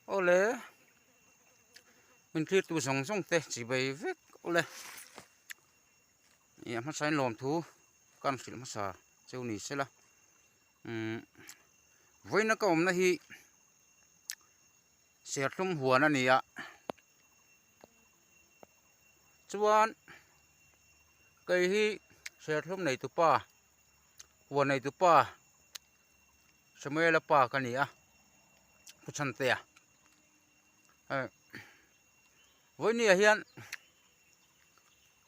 ole mình khi tu song song te chỉ bay vết ole ya mà sai lom thu kan phil mà sa châu ni sẽ là với nó có na hi sẽ thum huan anh ya chuan cái hi sẽ thum này tu pa huan này tu pa Samuel là pa cái này à puchan te à với nia hian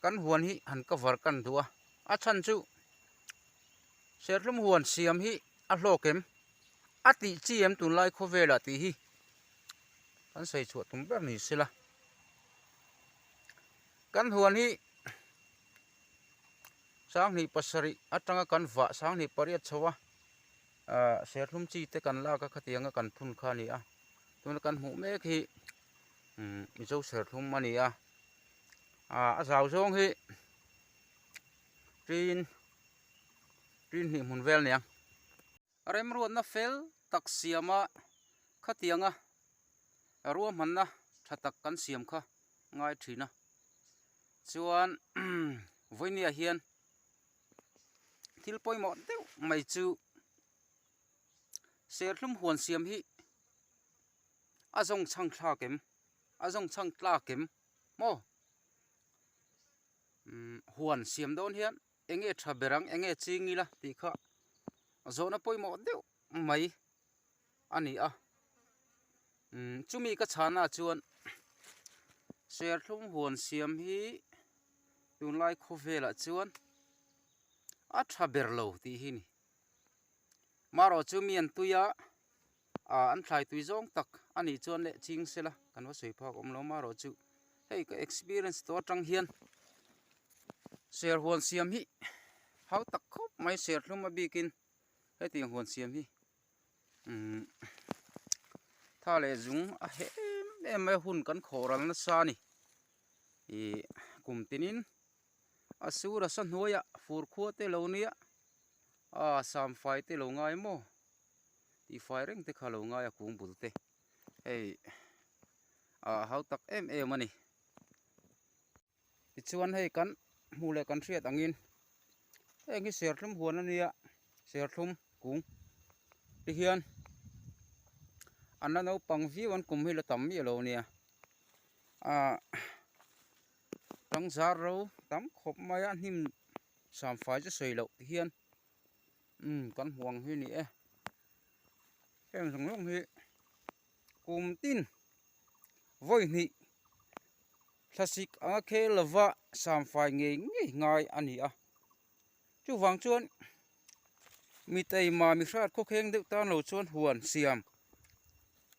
kan huan hi han ka var kan thua a chan chu serlum huan siam hi a hlokem ati chi em tun lai kho vela ti hi kan sei chu tum ber ni sila kan huan hi sang ni pasari atanga kan va sang ni pariat chawa serlum chi te kan la ka khatianga kan phun kha ni a tun kan hu me khi mi zo serlum mani a zau zong hi rin ni mun vel niang rem ruat na fel tak siama khatianga ruwa manna thatak kan siam kha ngai thina chuan voinia hian thil poimo deuh mai chu serhlum huan siam hi azong chang thla kem mo huan siam don hian enge thaberang enge chingila ti kha zona poimo deuh mai ani a chumi ka chana chuan serhlum huan siam hi tunlai khovela chuan a thaber lo ti hi ni maro chumi an tuya an thlai tui zong tak ani chuan le ching sela kan wa soi phak om lo maro chu hei ka experience to tang hian ser huan siam hi hau tak khop mai serhlum a bikin heti huan siam hi tha le zung a hem em hun kan khoral na sa ni kum tinin asura san hoya fur khuwa te lo nia sam fai te lo ngai mo ti fai reng te khalo ngai kung bul te ei hau tak em ani ti chuan hei kan mule kan riat angin engi serhlum huan ania serhlum kung ti hian anna no pang view an kum hi la tam mi lo nia tang zar ro tam khop mai an him sam fai cha sei lo ti hian kan huang hi ni em song long hi kum tin voi ni classic a khe lova sam fai ngai ani a chu wang chuan mi tei ma mi hrat kho kheng deuh tan lo chuan huan siam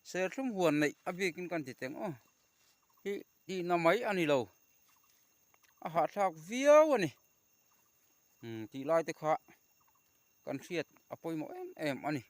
serhlum huan nei abikin kan ti teng hi na mai ani lo a ha thak viau ani ti lai te kha kan riat a poimo em ani